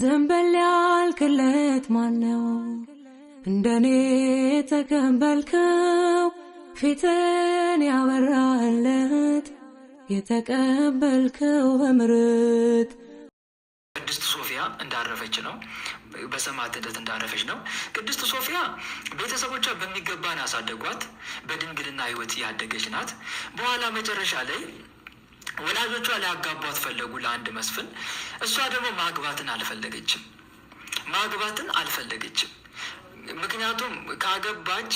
ዘንበል ያልክለት ማነው እንደኔ ተቀበልከው ፊትን ያበራለት የተቀበልከው በምሕረት። ቅድስት ሶፊያ እንዳረፈች ነው፣ በሰማዕትነት እንዳረፈች ነው። ቅድስት ሶፊያ ቤተሰቦቿ በሚገባን ያሳደጓት በድንግልና ሕይወት ያደገች ናት። በኋላ መጨረሻ ላይ ወላጆቿ ሊያጋቧት ፈለጉ ለአንድ መስፍን። እሷ ደግሞ ማግባትን አልፈለገችም። ምክንያቱም ካገባች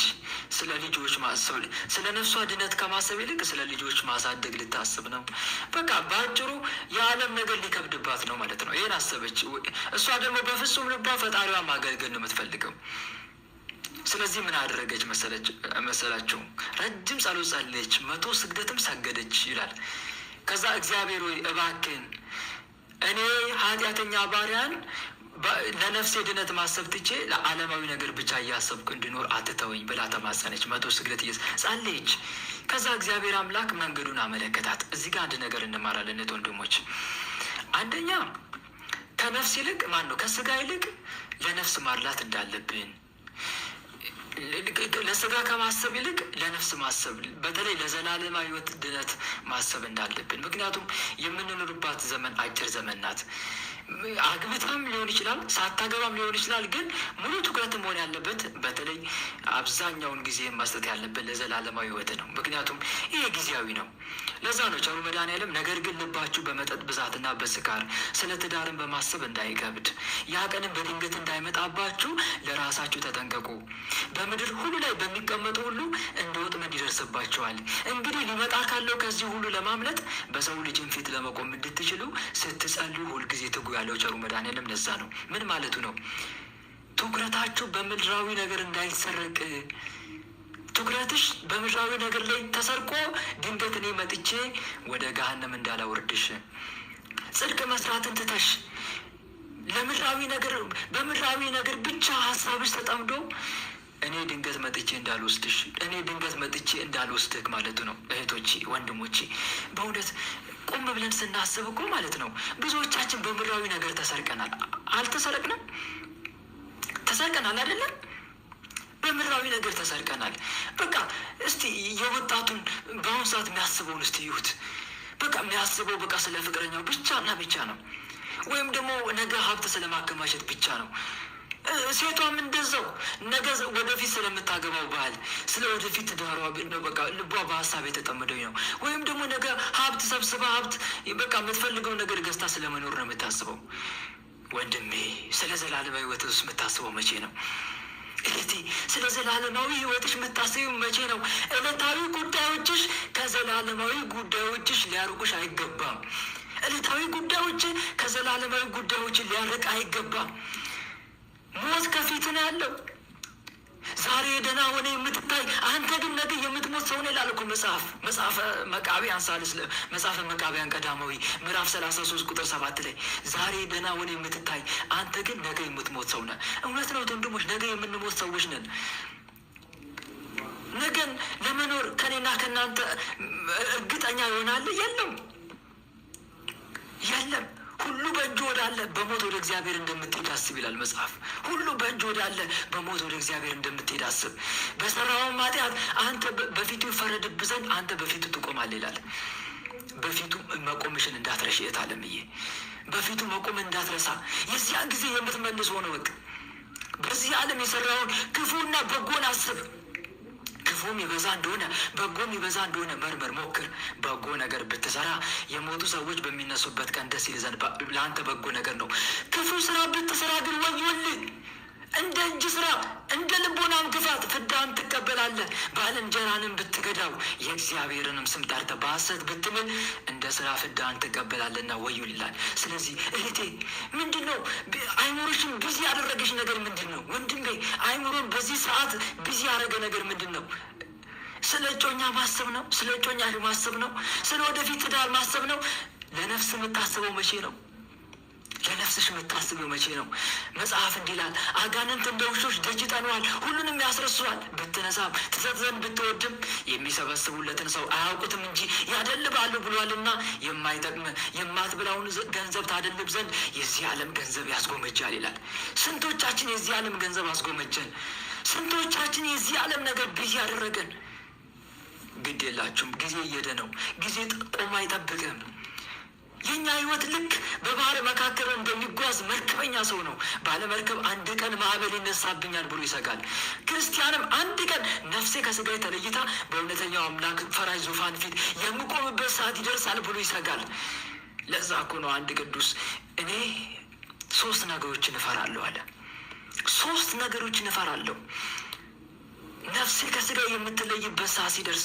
ስለ ልጆች ማሰብ፣ ስለ ነፍሷ ድነት ከማሰብ ይልቅ ስለ ልጆች ማሳደግ ልታስብ ነው። በቃ በአጭሩ የዓለም ነገር ሊከብድባት ነው ማለት ነው። ይህን አሰበች። እሷ ደግሞ በፍጹም ልቧ ፈጣሪዋ ማገልገል ነው የምትፈልገው። ስለዚህ ምን አደረገች መሰላቸው? ረጅም ጸሎት ጸለየች፣ 100 ስግደትም ሰገደች ይላል። ከዛ እግዚአብሔር ሆይ እባክህን እኔ ኃጢአተኛ ባሪያን ለነፍሴ ድነት ማሰብ ትቼ ለዓለማዊ ነገር ብቻ እያሰብኩ እንድኖር አትተወኝ ብላ ተማጸነች። 100 ስግደት ጸለየች። ከዛ እግዚአብሔር አምላክ መንገዱን አመለከታት። እዚህ ጋር አንድ ነገር እንማራለን ወንድሞች። አንደኛ ከነፍስ ይልቅ ከስጋ ይልቅ ለነፍስ ማድላት እንዳለብን፣ ለስጋ ከማሰብ ይልቅ ለነፍስ ማሰብ፣ በተለይ ለዘላለማዊ ሕይወት ድነት ማሰብ እንዳለብን። ምክንያቱም የምንኖርባት ዘመን አጭር ዘመን ናት። አግብታም ሊሆን ይችላል፣ ሳታገባም ሊሆን ይችላል። ግን ሙሉ ትኩረት መሆን ያለበት በተለይ አብዛኛውን ጊዜ መስጠት ያለበት ለዘላለማዊ ሕይወት ነው። ምክንያቱም ይሄ ጊዜያዊ ነው። ለዛ ነው ቸሩ መድኃኔዓለም ነገር ግን ልባችሁ በመጠጥ ብዛትና በስካር ስለ ትዳርን በማሰብ እንዳይከብድ፣ ያ ቀንም በድንገት እንዳይመጣባችሁ ለራሳችሁ ተጠንቀቁ። በምድር ሁሉ ላይ በሚቀመጡ ሁሉ እንደ ወጥመድ ይደርስባቸዋል። እንግዲህ ሊመጣ ካለው ከዚህ ሁሉ ለማምለጥ በሰው ልጅን ፊት ለመቆም እንድትችሉ ስትጸልዩ ሁልጊዜ ትጉ ያለው ቸሩ መድኃኔዓለም ለዛ ነው። ምን ማለቱ ነው? ትኩረታችሁ በምድራዊ ነገር እንዳይሰረቅ። ትኩረትሽ በምድራዊ ነገር ላይ ተሰርቆ ድንገት እኔ መጥቼ ወደ ገሃነም እንዳላወርድሽ፣ ጽድቅ መስራትን ትተሽ በምድራዊ ነገር ብቻ ሀሳብሽ ተጠምዶ እኔ ድንገት መጥቼ እንዳልወስድህ ማለቱ ነው። እህቶቼ ወንድሞቼ፣ በእውነት ቆም ብለን ስናስብ እኮ ማለት ነው ብዙዎቻችን በምድራዊ ነገር ተሰርቀናል። አልተሰረቅንም? ተሰርቀናል አይደለም? በምድራዊ ነገር ተሰርቀናል። በቃ እስቲ የወጣቱን በአሁኑ ሰዓት የሚያስበውን እስቲ ይሁት። በቃ የሚያስበው በቃ ስለ ፍቅረኛው ብቻና ብቻ ነው። ወይም ደግሞ ነገ ሀብት ስለማከማቸት ብቻ ነው። ሴቷም እንደዛው ነገ ወደፊት ስለምታገባው ባህል፣ ስለ ወደፊት ትዳሯ በቃ ልቧ በሀሳብ የተጠመደው ነው። ወይም ደግሞ ነገ ሀብት ሰብስባ በቃ የምትፈልገው ነገር ገዝታ ስለመኖር ነው የምታስበው። ወንድሜ ስለ ዘላለማዊ ሕይወትስ የምታስበው መቼ ነው? እህቴ ስለ ዘላለማዊ ሕይወትሽ የምታስቢው መቼ ነው? ዕለታዊ ጉዳዮችሽ ከዘላለማዊ ጉዳዮችሽ ሊያርቁሽ አይገባም። ዕለታዊ ጉዳዮች ከዘላለማዊ ጉዳዮች ሊያርቅ አይገባም። ሞት ከፊት ነው ያለው። ዛሬ ደህና ሆነ የምትታይ አንተ ግን ነገ የምትሞት ሰው ነው ይላል እኮ መጽሐፈ መቃብያን ቀዳማዊ ምዕራፍ 33 ቁጥር 7 ላይ ዛሬ ደህና ሆነ የምትታይ አንተ ግን ነገ የምትሞት ሰው ነህ። እውነት ነው ወንድሞች፣ ነገ የምንሞት ሰዎች ነን። ነገን ለመኖር ከኔና ከእናንተ እርግጠኛ ይሆናል? የለም። ሁሉ በእጅ ወዳለ በሞት ወደ እግዚአብሔር እንደምትሄድ አስብ ይላል መጽሐፍ። ሁሉ በእጅ ወዳለ በሞት ወደ እግዚአብሔር እንደምትሄድ አስብ። በሰራውን ኃጢአት አንተ በፊቱ ይፈረድብህ ዘንድ አንተ በፊቱ ትቆማለህ ይላል። በፊቱ መቆምሽን እንዳትረሽ እህት ዓለምዬ፣ በፊቱ መቆም እንዳትረሳ። የዚያን ጊዜ የምትመልስ ሆነ በቃ በዚህ ዓለም የሰራውን ክፉና በጎን አስብ። ክፉም ይበዛ እንደሆነ በጎም ይበዛ እንደሆነ መርምር፣ ሞክር። በጎ ነገር ብትሰራ የሞቱ ሰዎች በሚነሱበት ቀን ደስ ይል ዘንድ ለአንተ በጎ ነገር ነው። ክፉ ስራ ብትሰራ ግን ወዮልህ። እንደ እጅ ስራ እንደ ልቦናም ክፋት ፍዳን ትቀበላለህ። ባልንጀራንም ብትገዳው የእግዚአብሔርንም ስም ጠርተህ በሐሰት ብትምል እንደ ስራ ፍዳን ትቀበላለህና ወዮልህ ይላል። ስለዚህ እህቴ ምንድን ነው አይምሮሽን ቢዚ ያደረገሽ ነገር ምንድን ነው? ወንድሜ አይምሮን በዚህ ሰዓት ቢዚ ያደረገ ነገር ምንድን ነው? ስለ እጮኛ ማሰብ ነው? ስለ እጮኛ ማሰብ ነው? ስለ ወደፊት ትዳር ማሰብ ነው? ለነፍስ የምታስበው መቼ ነው? ለነፍስሽ የምታስበው መቼ ነው? መጽሐፍ እንዲህ ይላል፣ አጋንንት እንደ ውሾች ደጅ ጠነዋል፣ ሁሉንም ያስረሷል። ብትነሳም ትሰጥ ዘንድ ብትወድም የሚሰበስቡለትን ሰው አያውቁትም እንጂ ያደልባሉ ብሏልና። የማይጠቅም የማትበላውን ገንዘብ ታደልብ ዘንድ የዚህ ዓለም ገንዘብ ያስጎመጃል ይላል። ስንቶቻችን የዚህ ዓለም ገንዘብ አስጎመጀን? ስንቶቻችን የዚህ ዓለም ነገር ቢዚ ያደረገን? ግድ የላችሁም፣ ጊዜ እየሄደ ነው። ጊዜ ቆሞ አይጠብቅም። የኛ ህይወት ልክ በባህር መካከል እንደሚጓዝ መርከበኛ ሰው ነው። ባለመርከብ አንድ ቀን ማዕበል ይነሳብኛል ብሎ ይሰጋል። ክርስቲያንም አንድ ቀን ነፍሴ ከስጋዬ ተለይታ በእውነተኛው አምላክ ፈራጅ ዙፋን ፊት የምቆምበት ሰዓት ይደርሳል ብሎ ይሰጋል። ለዛ እኮ ነው አንድ ቅዱስ እኔ 3 ነገሮችን እፈራለሁ አለ። 3 ነገሮችን እፈራለሁ። ነፍሴ ከስጋዬ የምትለይበት ሰዓት ሲደርስ፣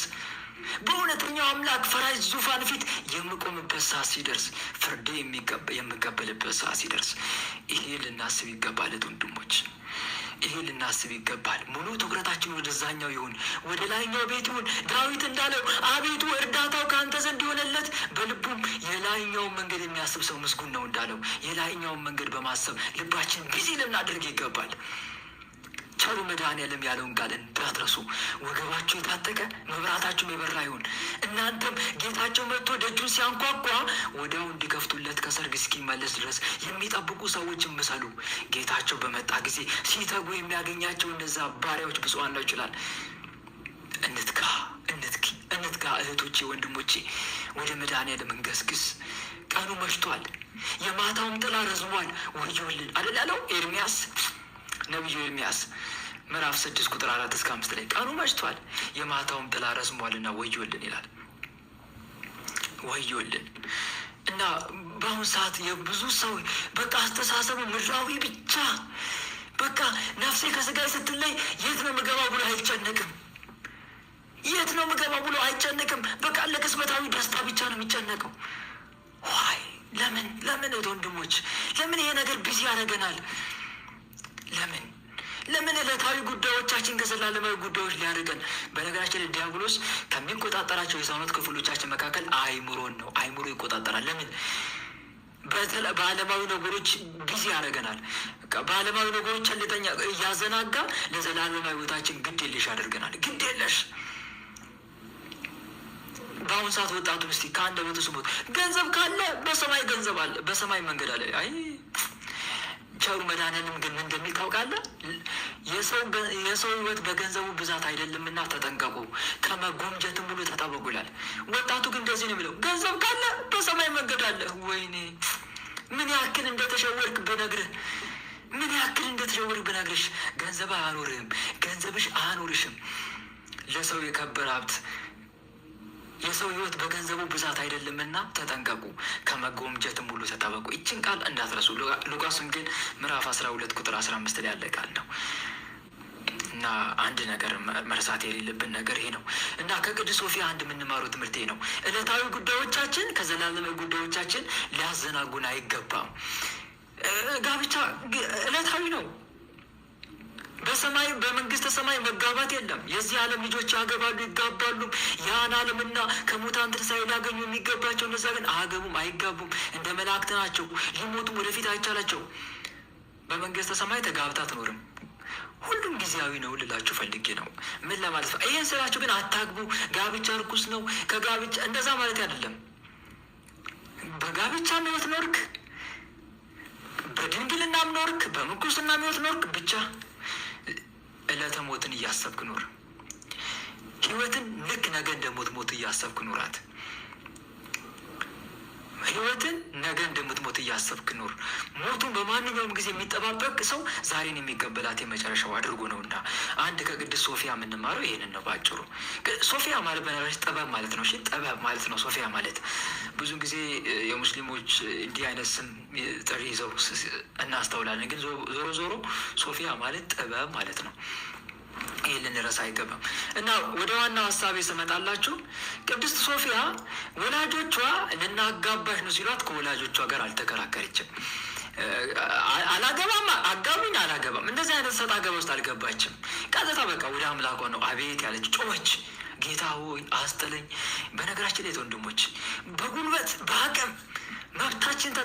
በእውነተኛው አምላክ ፈራጅ ዙፋን ፊት የምቆምበት ሰዓት ሲደርስ፣ ፍርድ የምቀበልበት ሰዓት ሲደርስ። ይሄ ልናስብ ይገባል ወንድሞች፣ ይሄ ልናስብ ይገባል። ሙሉ ትኩረታችን ወደዛኛው ይሁን፣ ወደ ላይኛው ቤት ይሁን። ዳዊት እንዳለው አቤቱ እርዳታው ከአንተ ዘንድ የሆነለት በልቡም የላይኛውን መንገድ የሚያስብ ሰው ምስጉን ነው እንዳለው የላይኛውን መንገድ በማሰብ ልባችን ቢዚ ልናደርግ ይገባል። ቸሩ መድኃኔዓለም ያለውን ቃል እንዳትረሱ። ወገባችሁ የታጠቀ መብራታችሁም የበራ ይሁን። እናንተም ጌታቸው መጥቶ ደጁን ሲያንኳኳ ወዲያው እንዲከፍቱለት ከሰርግ እስኪመለስ ድረስ የሚጠብቁ ሰዎችን ምሰሉ። ጌታቸው በመጣ ጊዜ ሲተጉ የሚያገኛቸው እነዛ ባሪያዎች ብፁዓን ነው ይችላል። እንትጋ እህቶቼ፣ ወንድሞቼ፣ ወደ መድኃኔዓለም እንገስግስ። ቀኑ መሽቷል፣ የማታውም ጥላ ረዝሟል። ወዮልን አይደል ያለው ኤርሚያስ፣ ነቢዩ ኤርሚያስ ምዕራፍ 6 ቁጥር 4 እስከ 5 ላይ ቀኑ መሽቷል የማታውም ጥላ ረዝሟልና ወዮልን ይላል። ወዮልን እና በአሁኑ ሰዓት የብዙ ሰው በቃ አስተሳሰቡ ምድራዊ ብቻ። በቃ ነፍሴ ከስጋዬ ስትለይ የት ነው ምገባ ብሎ አይጨነቅም። የት ነው ምገባ ብሎ አይጨነቅም። በቃ ለቅጽበታዊ ደስታ ብቻ ነው የሚጨነቀው። ዋይ ለምን ወንድሞች፣ ለምን ይሄ ነገር ቢዚ ያደርገናል? ለምን ዕለታዊ ጉዳዮቻችን ከዘላለማዊ ጉዳዮች ሊያደርገን? በነገራችን ላይ ዲያብሎስ ከሚቆጣጠራቸው የሰውነት ክፍሎቻችን መካከል አይምሮን ነው። አይምሮ ይቆጣጠራል። ለምን? በዓለማዊ ነገሮች ቢዚ ያደርገናል። በዓለማዊ ነገሮች ቸልተኛ እያዘናጋ ለዘላለማዊ ሕይወታችን ግድ የለሽ ያደርገናል። ግድ የለሽ። በአሁኑ ሰዓት ወጣቱን እስቲ ከአንደበቱ ስሙት። ገንዘብ ካለ በሰማይ ገንዘብ አለ፣ በሰማይ መንገድ አለ። አይ ቸሩ መድኃኔዓለም ግን እንደሚል ታውቃለህ? የሰው ሕይወት በገንዘቡ ብዛት አይደለምና ተጠንቀቁ፣ ከመጎምጀትም ሙሉ ተጠበቁ ይላል። ወጣቱ ግን እንደዚህ ነው የሚለው፣ ገንዘብ ካለ በሰማይ መንገድ አለ። ወይኔ ምን ያክል እንደተሸወርክ ብነግርህ፣ ምን ያክል እንደተሸወርክ ብነግርሽ። ገንዘብ አያኖርህም፣ ገንዘብሽ አያኖርሽም። ለሰው የከበረ ሀብት የሰው ሕይወት በገንዘቡ ብዛት አይደለምና ተጠንቀቁ፣ ከመጎምጀትም ሁሉ ተጠበቁ። ይችን ቃል እንዳትረሱ። ሉቃስ ወንጌል ምዕራፍ 12 ቁጥር 15 ላይ ያለ ቃል ነው እና አንድ ነገር መርሳት የሌለብን ነገር ይሄ ነው እና ከቅድስት ሶፊያ አንድ የምንማረው ትምህርት ነው። ዕለታዊ ጉዳዮቻችን ከዘላለማዊ ጉዳዮቻችን ሊያዘናጉን አይገባም። ጋብቻ ዕለታዊ ነው። በሰማይ በመንግስተ ሰማይ መጋባት የለም። የዚህ ዓለም ልጆች ያገባሉ፣ ይጋባሉ። ያን ዓለምና ከሙታን ትንሣኤ ሊያገኙ የሚገባቸው እነዛ ግን አያገቡም፣ አይጋቡም። እንደ መላእክት ናቸው። ሊሞቱም ወደፊት አይቻላቸው። በመንግስተ ሰማይ ተጋብታ አትኖርም። ሁሉም ጊዜያዊ ነው ልላችሁ ፈልጌ ነው። ምን ለማለት ነው? ይህን ስላችሁ ግን አታግቡ፣ ጋብቻ ርኩስ ነው፣ ከጋብቻ እንደዛ ማለት አይደለም። በጋብቻ ሕይወት ኖርክ፣ በድንግልናም ኖርክ፣ በምንኩስና ሕይወት ኖርክ፣ ብቻ ዕለተ ሞትን እያሰብክ ኑር። ሕይወትን ልክ ነገ እንደምትሞት እያሰብክ ኑራት። ሕይወትን ነገ እንደምትሞት እያሰብክ ኑር። ሞቱን በማንኛውም ጊዜ የሚጠባበቅ ሰው ዛሬን የሚቀበላት የመጨረሻው አድርጎ ነውና አንድ ከቅድስት ሶፊያ የምንማረው ይሄንን ነው ባጭሩ። ሶፊያ ማለት በነገራችን ጥበብ ማለት ነው። እሺ ጥበብ ማለት ነው ሶፊያ ማለት። ብዙ ጊዜ የሙስሊሞች እንዲህ አይነት ስም ጥሪ ይዘው እናስተውላለን። ግን ዞሮ ሶፊያ ማለት ጥበብ ማለት ነው። ይህን ልንረሳ አይገባም። እና ወደ ዋናው ሀሳቤ ስመጣላችሁ ቅድስት ሶፊያ ወላጆቿ ልናጋባሽ ነው ሲሏት ከወላጆቿ ጋር አልተከራከረችም። አላገባም፣ አጋቡኝ፣ አላገባም እንደዚህ አይነት ሰጥ አገባ ውስጥ አልገባችም። ቀጥታ በቃ ወደ አምላኳ ነው አቤት ያለች፣ ጮኸች። ጌታ ሆይ አስጥለኝ። በነገራችን ላይ ወንድሞች በጉልበት በአቅም መብታችን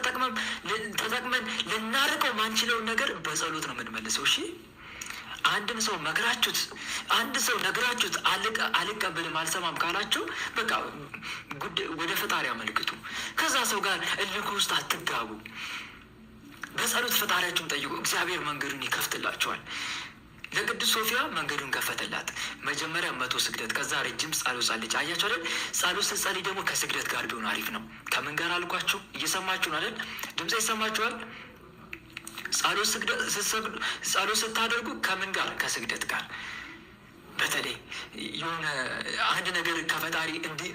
ተጠቅመን ልናርቀው ማንችለውን ነገር በጸሎት ነው የምንመልሰው። እሺ አንድን ሰው መክራችሁት፣ አንድ ሰው ነግራችሁት አልቀበልም አልሰማም ካላችሁ በቃ ወደ ፈጣሪ አመልክቱ። ከዛ ሰው ጋር እልክ ውስጥ አትጋቡ። በጸሎት ፈጣሪያችሁን ጠይቁ። እግዚአብሔር መንገዱን ይከፍትላችኋል። ለቅድስት ሶፊያ መንገዱን ከፈተላት። መጀመሪያ 100 ስግደት፣ ከዛ ረጅም ጸሎት ጸለየች። አያችሁ አይደል? ጸሎት ስትጸልይ ደግሞ ከስግደት ጋር ቢሆን አሪፍ ነው። ከምን ጋር አልኳችሁ? እየሰማችሁ ነው አይደል? ድምፅ ይሰማችኋል? ጸሎት ስታደርጉ ከምን ጋር? ከስግደት ጋር። በተለይ የሆነ አንድ ነገር ከፈጣሪ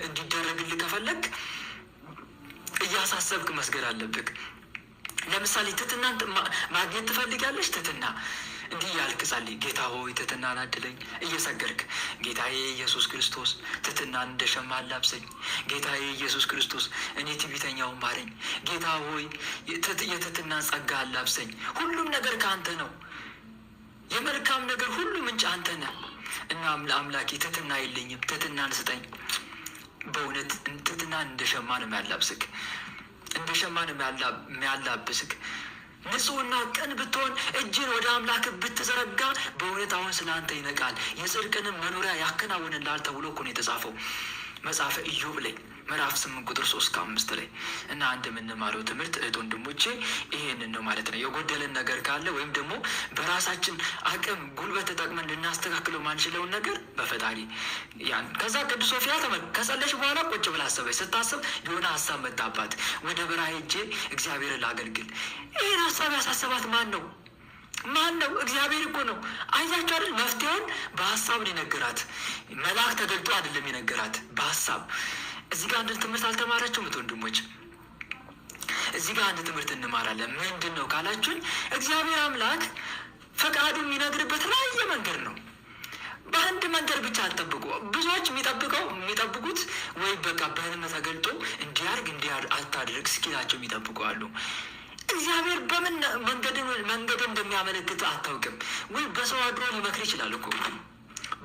እንዲደረግልህ ከፈለግ እያሳሰብክ መስገድ አለብህ። ለምሳሌ ትህትናን ማግኘት ትፈልጋለች። ትህትና እንዲህ ያልክ ጸልይ። ጌታ ሆይ ትህትናን አድለኝ እየሰገድክ። ጌታዬ ኢየሱስ ክርስቶስ ትህትናን እንደ ሸማ አላብሰኝ። ጌታዬ ኢየሱስ ክርስቶስ እኔ ትዕቢተኛውን ማረኝ። ጌታ ሆይ የትህትናን ጸጋ አላብሰኝ። ሁሉም ነገር ከአንተ ነው። የመልካም ነገር ሁሉ ምንጭ አንተ ነህ እና አምላኬ ትህትና የለኝም፣ ትህትናን ስጠኝ። በእውነት ትህትናን እንደ ሸማ ነው የሚያላብስክ፣ እንደ ሸማ ነው የሚያላብስክ። ንጹሕና ቅን ብትሆን እጅን ወደ አምላክ ብትዘረጋ በእውነት አሁን ስለ አንተ ይነቃል፣ የጽድቅንም መኖሪያ ያከናውንልሃል ተብሎ እኮ ነው የተጻፈው መጽሐፈ ኢዮብ ላይ ምዕራፍ 8 ቁጥር 3-5 ላይ። እና አንድ የምንማረው ትምህርት እህት ወንድሞቼ ይሄንን ነው ማለት ነው። የጎደለን ነገር ካለ ወይም ደግሞ በራሳችን አቅም ጉልበት ተጠቅመን ልናስተካክለው ማንችለውን ነገር በፈጣሪ ያን። ከዛ ቅዱስ ሶፊያ ከጸለች በኋላ ቁጭ ብላ አሰበች። ስታስብ የሆነ ሀሳብ መጣባት። ወደ በረሃ ሄጄ እግዚአብሔርን ላገልግል። ይህን ሀሳብ ያሳሰባት ማን ነው? እግዚአብሔር እኮ ነው። አያችሁ አይደል? መፍትሄውን በሀሳብ ነው የነገራት። መልአክ ተገልጦ አይደለም የነገራት፣ በሀሳብ። እዚህ ጋር አንድ ትምህርት አልተማራችሁም ወንድሞች? እዚህ ጋር አንድ ትምህርት እንማራለን። ምንድን ነው ካላችሁኝ፣ እግዚአብሔር አምላክ ፈቃዱ የሚነግርበት የተለያየ መንገድ ነው። በአንድ መንገድ ብቻ አልጠብቁ። ብዙዎች የሚጠብቁት ወይ በቃ በህልም ተገልጦ እንዲያርግ አታድርግ እስኪላቸው የሚጠብቁ አሉ። እግዚአብሔር በምን መንገድ እንደሚያመለክት አታውቅም። ወይ በሰው አድሮ ሊመክር ይችላል እኮ፣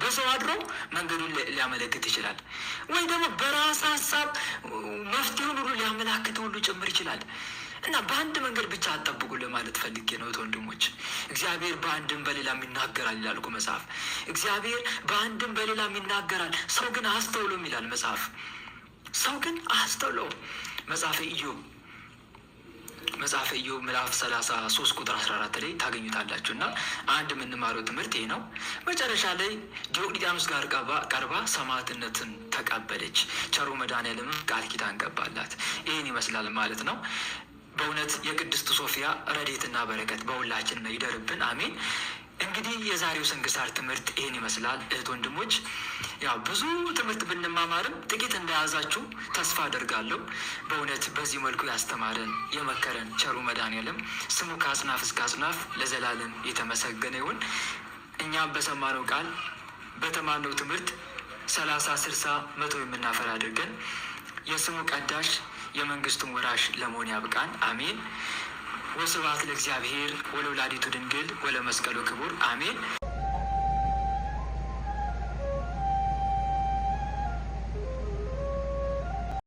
በሰው አድሮ መንገዱን ሊያመለክት ይችላል። ወይ ደግሞ በራስ ሀሳብ መፍትሄውን ሁሉ ሊያመላክት ሁሉ ጭምር ይችላል። እና በአንድ መንገድ ብቻ አጠብቁ ለማለት ፈልጌ ነው ወንድሞች። እግዚአብሔር በአንድም በሌላም ይናገራል ይላል እኮ መጽሐፍ። እግዚአብሔር በአንድም በሌላም ይናገራል፣ ሰው ግን አያስተውለውም ይላል መጽሐፍ። ሰው ግን አያስተውለውም። መጽሐፈ ኢዮብ ምዕራፍ 33 ቁጥር 14 ላይ ታገኙታላችሁ። እና አንድ የምንማረው ትምህርት ይሄ ነው። መጨረሻ ላይ ዲዮቅልጥያኖስ ጋር ቀርባ ሰማዕትነትን ተቀበለች። ቸሩ መድኃኔዓለም ቃል ኪዳን ገባላት። ይህን ይመስላል ማለት ነው። በእውነት የቅድስት ሶፊያ ረድኤትና በረከት በሁላችን ይደርብን፣ አሜን። እንግዲህ የዛሬው ስንክሳር ትምህርት ይህን ይመስላል እህት ወንድሞች። ያው ብዙ ትምህርት ብንማማርም ጥቂት እንደያዛችሁ ተስፋ አደርጋለሁ። በእውነት በዚህ መልኩ ያስተማረን የመከረን ቸሩ መድኃኔዓለም ስሙ ከአጽናፍ እስከ አጽናፍ ለዘላለም የተመሰገነ ይሁን። እኛም በሰማነው ቃል በተማርነው ትምህርት 30፣ 60፣ 100 የምናፈራ አድርገን የስሙ ቀዳሽ የመንግስቱን ወራሽ ለመሆን ያብቃን፣ አሜን። ወስብሐት ለእግዚአብሔር ወለወላዲቱ ድንግል ወለመስቀሉ ክቡር፣ አሜን።